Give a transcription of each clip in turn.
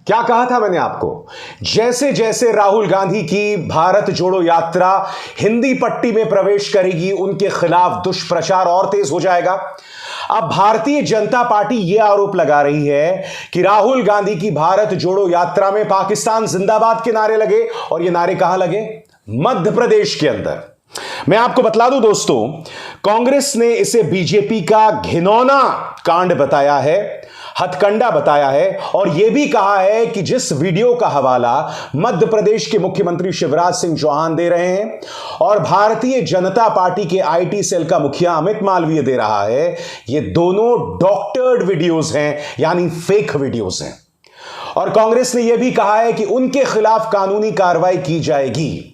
क्या कहा था मैंने आपको? जैसे जैसे राहुल गांधी की भारत जोड़ो यात्रा हिंदी पट्टी में प्रवेश करेगी, उनके खिलाफ दुष्प्रचार और तेज हो जाएगा। अब भारतीय जनता पार्टी यह आरोप लगा रही है कि राहुल गांधी की भारत जोड़ो यात्रा में पाकिस्तान जिंदाबाद के नारे लगे, और ये नारे कहां लगे? मध्य प्रदेश के अंदर। मैं आपको बतला दूं दोस्तों, कांग्रेस ने इसे बीजेपी का घिनौना कांड बताया है, हथकंडा बताया है, और यह भी कहा है कि जिस वीडियो का हवाला मध्य प्रदेश के मुख्यमंत्री शिवराज सिंह चौहान दे रहे हैं और भारतीय जनता पार्टी के आईटी सेल का मुखिया अमित मालवीय दे रहा है, ये दोनों डॉक्टर्ड वीडियोज हैं, यानी फेक वीडियोज हैं। और कांग्रेस ने यह भी कहा है कि उनके खिलाफ कानूनी कार्रवाई की जाएगी।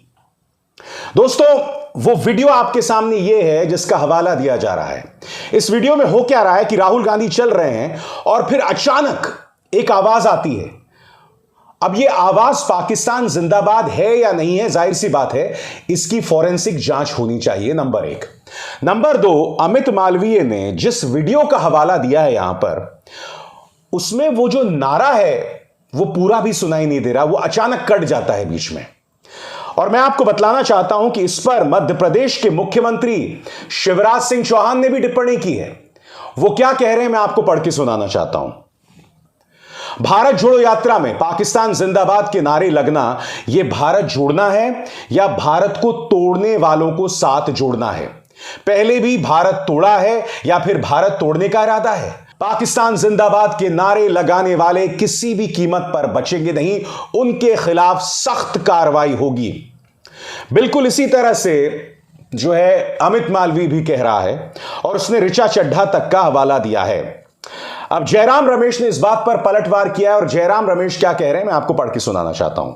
दोस्तों, वो वीडियो आपके सामने ये है जिसका हवाला दिया जा रहा है। इस वीडियो में हो क्या रहा है कि राहुल गांधी चल रहे हैं और फिर अचानक एक आवाज आती है। अब ये आवाज पाकिस्तान जिंदाबाद है या नहीं है, जाहिर सी बात है, इसकी फॉरेंसिक जांच होनी चाहिए, नंबर एक। नंबर दो, अमित मालवीय ने जिस वीडियो का हवाला दिया है यहां पर, उसमें वो जो नारा है वो पूरा भी सुनाई नहीं दे रहा, वो अचानक कट जाता है बीच में। और मैं आपको बतलाना चाहता हूं कि इस पर मध्य प्रदेश के मुख्यमंत्री शिवराज सिंह चौहान ने भी टिप्पणी की है। वो क्या कह रहे हैं मैं आपको पढ़ के सुनाना चाहता हूं। भारत जोड़ो यात्रा में पाकिस्तान जिंदाबाद के नारे लगना, यह भारत जोड़ना है या भारत को तोड़ने वालों को साथ जोड़ना है? पहले भी भारत तोड़ा है या फिर भारत तोड़ने का इरादा है? पाकिस्तान जिंदाबाद के नारे लगाने वाले किसी भी कीमत पर बचेंगे नहीं, उनके खिलाफ सख्त कार्रवाई होगी। बिल्कुल इसी तरह से जो है अमित मालवीय भी कह रहा है, और उसने ऋचा चड्ढा तक का हवाला दिया है। अब जयराम रमेश ने इस बात पर पलटवार किया है, और जयराम रमेश क्या कह रहे हैं मैं आपको पढ़ के सुनाना चाहता हूं।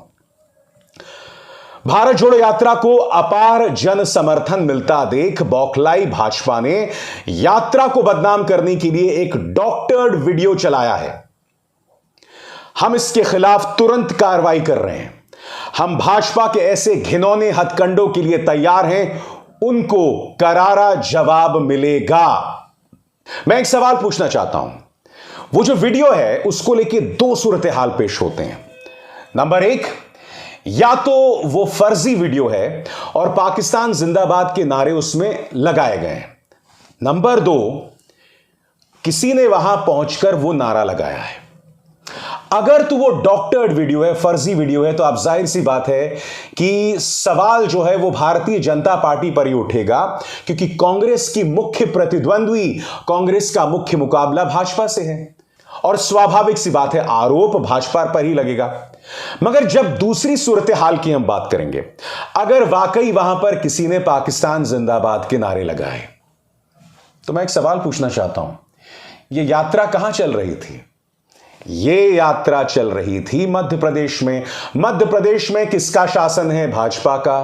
भारत जोड़ो यात्रा को अपार जन समर्थन मिलता देख बौखलाई भाजपा ने यात्रा को बदनाम करने के लिए एक डॉक्टर्ड वीडियो चलाया है। हम इसके खिलाफ तुरंत कार्रवाई कर रहे हैं। हम भाजपा के ऐसे घिनौने हथकंडों के लिए तैयार हैं, उनको करारा जवाब मिलेगा। मैं एक सवाल पूछना चाहता हूं। वो जो वीडियो है उसको लेके दो सूरत हाल पेश होते हैं। नंबर एक, या तो वो फर्जी वीडियो है और पाकिस्तान जिंदाबाद के नारे उसमें लगाए गए हैं। नंबर दो, किसी ने वहां पहुंचकर वो नारा लगाया है। अगर तो वो डॉक्टर्ड वीडियो है, फर्जी वीडियो है, तो आप जाहिर सी बात है कि सवाल जो है वो भारतीय जनता पार्टी पर ही उठेगा, क्योंकि कांग्रेस की मुख्य प्रतिद्वंद्वी, कांग्रेस का मुख्य मुकाबला भाजपा से है, और स्वाभाविक सी बात है आरोप भाजपा पर ही लगेगा। मगर जब दूसरी सूरत हाल की हम बात करेंगे, अगर वाकई वहां पर किसी ने पाकिस्तान जिंदाबाद के नारे लगाए, तो मैं एक सवाल पूछना चाहता हूं, यह यात्रा कहां चल रही थी? यह यात्रा चल रही थी मध्य प्रदेश में। मध्य प्रदेश में किसका शासन है? भाजपा का।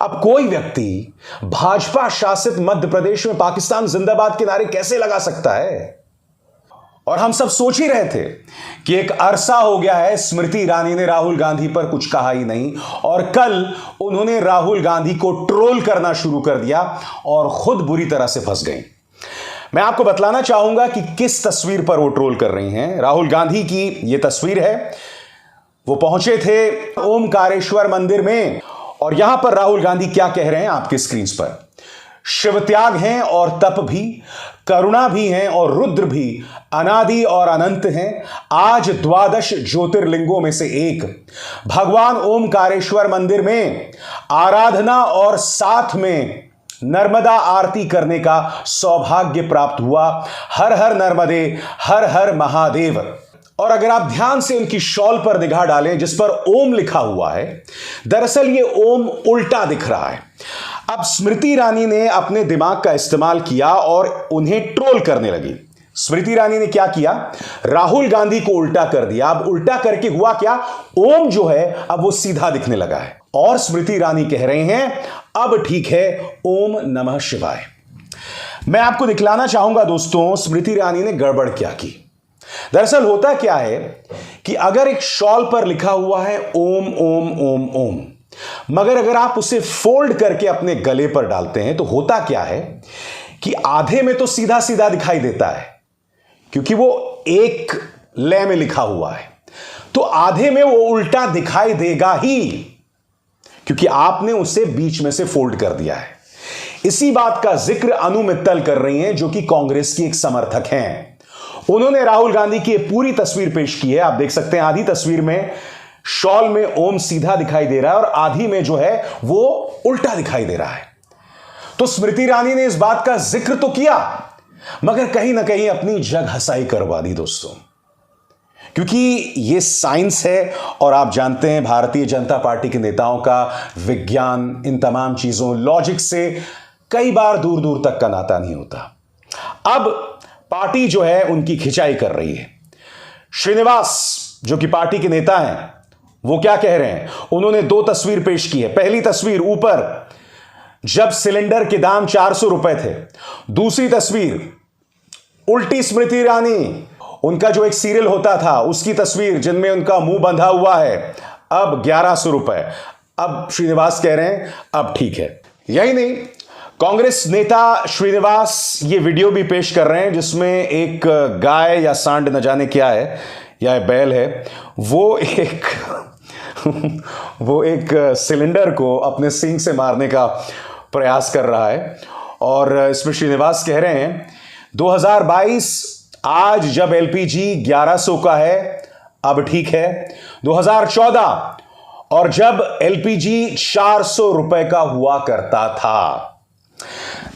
अब कोई व्यक्ति भाजपा शासित मध्य प्रदेश में पाकिस्तान जिंदाबाद के नारे कैसे लगा सकता है? और हम सब सोच ही रहे थे कि एक अरसा हो गया है स्मृति ईरानी ने राहुल गांधी पर कुछ कहा ही नहीं, और कल उन्होंने राहुल गांधी को ट्रोल करना शुरू कर दिया और खुद बुरी तरह से फंस गई। मैं आपको बतलाना चाहूंगा कि किस तस्वीर पर वो ट्रोल कर रही हैं। राहुल गांधी की यह तस्वीर है, वो पहुंचे थे ओमकारेश्वर मंदिर में, और यहां पर राहुल गांधी क्या कह रहे हैं आपके स्क्रीन पर। शिव त्याग हैं और तप भी, करुणा भी हैं और रुद्र भी, अनादि और अनंत हैं, आज द्वादश ज्योतिर्लिंगों में से एक। भगवान ओमकारेश्वर मंदिर में आराधना और साथ में नर्मदा आरती करने का सौभाग्य प्राप्त हुआ। हर हर नर्मदे, हर हर महादेव। और अगर आप ध्यान से उनकी शॉल पर निगाह डालें जिस पर ओम लिखा हुआ है, दरअसल ये ओम उल्टा दिख रहा है। अब स्मृति ईरानी ने अपने दिमाग का इस्तेमाल किया और उन्हें ट्रोल करने लगी। स्मृति ईरानी ने क्या किया? राहुल गांधी को उल्टा कर दिया। अब उल्टा करके हुआ क्या? ओम जो है अब वो सीधा दिखने लगा है, और स्मृति ईरानी कह रहे हैं अब ठीक है, ओम नमः शिवाय। मैं आपको दिखलाना चाहूंगा दोस्तों, स्मृति ईरानी ने गड़बड़ क्या की। दरअसल होता क्या है कि अगर एक शॉल पर लिखा हुआ है ओम ओम ओम ओम, मगर अगर आप उसे फोल्ड करके अपने गले पर डालते हैं तो होता क्या है कि आधे में तो सीधा सीधा दिखाई देता है, क्योंकि वो एक लय में लिखा हुआ है। तो आधे में वो उल्टा दिखाई देगा ही, क्योंकि आपने उसे बीच में से फोल्ड कर दिया है। इसी बात का जिक्र अनु मित्तल कर रही हैं, जो कि कांग्रेस की एक समर्थक हैं। उन्होंने राहुल गांधी की पूरी तस्वीर पेश की है। आप देख सकते हैं, आधी तस्वीर में शॉल में ओम सीधा दिखाई दे रहा है और आधी में जो है वो उल्टा दिखाई दे रहा है। तो स्मृति ईरानी ने इस बात का जिक्र तो किया, मगर कहीं ना कहीं अपनी जग हंसाई करवा दी दोस्तों, क्योंकि ये साइंस है और आप जानते हैं भारतीय जनता पार्टी के नेताओं का विज्ञान, इन तमाम चीजों, लॉजिक से कई बार दूर दूर तक का नाता नहीं होता। अब पार्टी जो है उनकी खिंचाई कर रही है। श्रीनिवास जो कि पार्टी के नेता हैं, वो क्या कह रहे हैं? उन्होंने दो तस्वीर पेश की है। पहली तस्वीर ऊपर जब सिलेंडर के दाम 400 रुपए थे, दूसरी तस्वीर उल्टी स्मृति ईरानी, उनका जो एक सीरियल होता था उसकी तस्वीर जिनमें उनका मुंह बंधा हुआ है, अब 1100 रुपए। अब श्रीनिवास कह रहे हैं अब ठीक है। यही नहीं, कांग्रेस नेता श्रीनिवास ये वीडियो भी पेश कर रहे हैं जिसमें एक गाय या सांड न जाने क्या है, या बैल है, वो एक सिलेंडर को अपने सींग से मारने का प्रयास कर रहा है। और इसमें श्रीनिवास कह रहे हैं 2022 आज जब एलपीजी 1100 का है अब ठीक है, 2014 और जब एलपीजी 400 रुपए का हुआ करता था।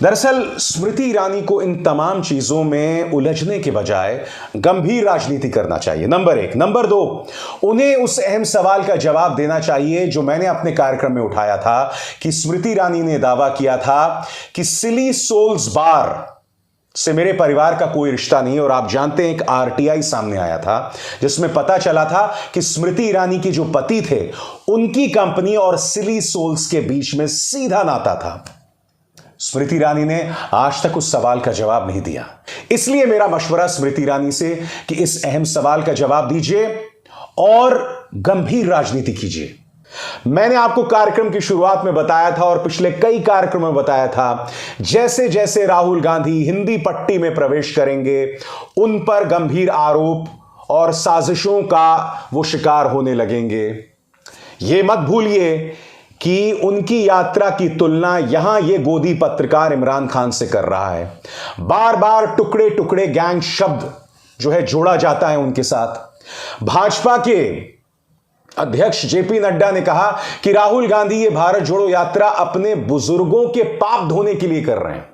दरअसल स्मृति ईरानी को इन तमाम चीजों में उलझने के बजाय गंभीर राजनीति करना चाहिए, नंबर एक। नंबर दो, उन्हें उस अहम सवाल का जवाब देना चाहिए जो मैंने अपने कार्यक्रम में उठाया था कि स्मृति ईरानी ने दावा किया था कि सिली सोल्स बार से मेरे परिवार का कोई रिश्ता नहीं है। और आप जानते हैं एक आरटीआई सामने आया था जिसमें पता चला था कि स्मृति ईरानी के जो पति थे उनकी कंपनी और सिली सोल्स के बीच में सीधा नाता था। स्मृति ईरानी ने आज तक उस सवाल का जवाब नहीं दिया। इसलिए मेरा मशवरा स्मृति ईरानी से कि इस अहम सवाल का जवाब दीजिए और गंभीर राजनीति कीजिए। मैंने आपको कार्यक्रम की शुरुआत में बताया था और पिछले कई कार्यक्रमों में बताया था, जैसे जैसे राहुल गांधी हिंदी पट्टी में प्रवेश करेंगे उन पर गंभीर आरोप और साजिशों का वो शिकार होने लगेंगे। ये मत भूलिए कि उनकी यात्रा की तुलना यहां ये गोदी पत्रकार इमरान खान से कर रहा है। बार बार टुकड़े टुकड़े गैंग शब्द जो है जोड़ा जाता है उनके साथ। भाजपा के अध्यक्ष जेपी नड्डा ने कहा कि राहुल गांधी ये भारत जोड़ो यात्रा अपने बुजुर्गों के पाप धोने के लिए कर रहे हैं।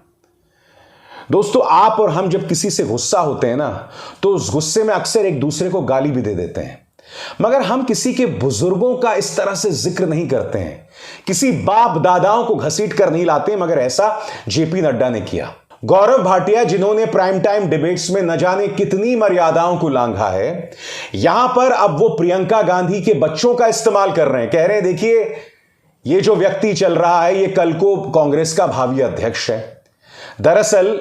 दोस्तों, आप और हम जब किसी से गुस्सा होते हैं ना, तो उस गुस्से में अक्सर एक दूसरे को गाली भी दे देते हैं, मगर हम किसी के बुजुर्गों का इस तरह से जिक्र नहीं करते हैं, किसी बाप दादाओं को घसीट कर नहीं लाते, मगर ऐसा जेपी नड्डा ने किया। गौरव भाटिया, जिन्होंने प्राइम टाइम डिबेट्स में न जाने कितनी मर्यादाओं को लांघा है, यहां पर अब वो प्रियंका गांधी के बच्चों का इस्तेमाल कर रहे हैं। कह रहे हैं देखिए ये जो व्यक्ति चल रहा है ये कल को कांग्रेस का भावी अध्यक्ष है। दरअसल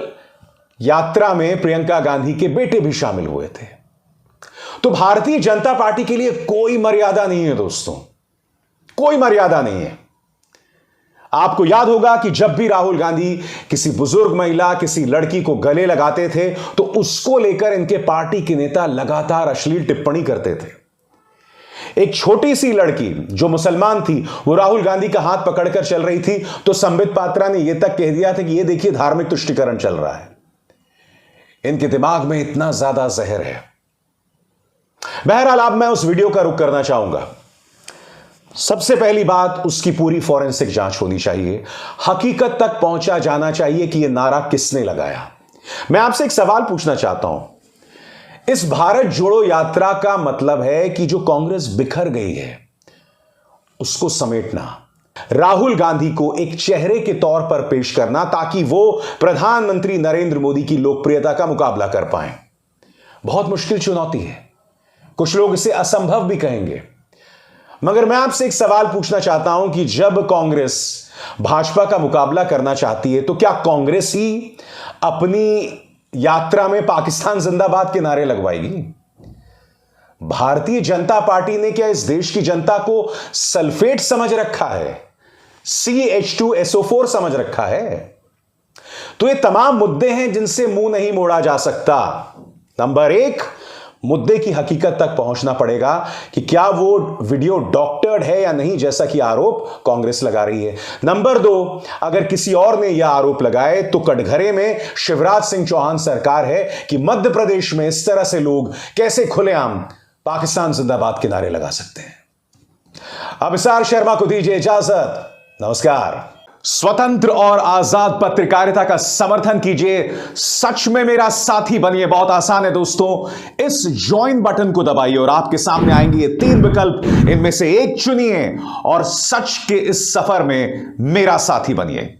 यात्रा में प्रियंका गांधी के बेटे भी शामिल हुए थे। तो भारतीय जनता पार्टी के लिए कोई मर्यादा नहीं है दोस्तों, कोई मर्यादा नहीं है। आपको याद होगा कि जब भी राहुल गांधी किसी बुजुर्ग महिला, किसी लड़की को गले लगाते थे तो उसको लेकर इनके पार्टी के नेता लगातार अश्लील टिप्पणी करते थे। एक छोटी सी लड़की जो मुसलमान थी वो राहुल गांधी का हाथ पकड़कर चल रही थी तो संबित पात्रा ने यह तक कह दिया था कि ये देखिए धार्मिक तुष्टिकरण चल रहा है। इनके दिमाग में इतना ज्यादा जहर है। बहरहाल अब मैं उस वीडियो का रुख करना चाहूंगा। सबसे पहली बात, उसकी पूरी फॉरेंसिक जांच होनी चाहिए, हकीकत तक पहुंचा जाना चाहिए कि यह नारा किसने लगाया। मैं आपसे एक सवाल पूछना चाहता हूं, इस भारत जोड़ो यात्रा का मतलब है कि जो कांग्रेस बिखर गई है उसको समेटना, राहुल गांधी को एक चेहरे के तौर पर पेश करना ताकि वो प्रधानमंत्री नरेंद्र मोदी की लोकप्रियता का मुकाबला कर पाए। बहुत मुश्किल चुनौती है, कुछ लोग इसे असंभव भी कहेंगे, मगर मैं आपसे एक सवाल पूछना चाहता हूं कि जब कांग्रेस भाजपा का मुकाबला करना चाहती है तो क्या कांग्रेस ही अपनी यात्रा में पाकिस्तान जिंदाबाद के नारे लगवाएगी? भारतीय जनता पार्टी ने क्या इस देश की जनता को सल्फेट समझ रखा है, CH2SO4 समझ रखा है? तो ये तमाम मुद्दे हैं जिनसे मुंह नहीं मोड़ा जा सकता। नंबर एक, मुद्दे की हकीकत तक पहुंचना पड़ेगा कि क्या वो वीडियो डॉक्टर्ड है या नहीं, जैसा कि आरोप कांग्रेस लगा रही है। नंबर 2, अगर किसी और ने यह आरोप लगाए तो कटघरे में शिवराज सिंह चौहान सरकार है कि मध्य प्रदेश में इस तरह से लोग कैसे खुलेआम पाकिस्तान जिंदाबाद के नारे लगा सकते हैं। अब विशाल शर्मा को दीजिए इजाजत। नमस्कार। स्वतंत्र और आजाद पत्रकारिता का समर्थन कीजिए, सच में मेरा साथी बनिए। बहुत आसान है दोस्तों, इस ज्वाइन बटन को दबाइए और आपके सामने आएंगे ये 3 विकल्प, इनमें से एक चुनिए और सच के इस सफर में मेरा साथी बनिए।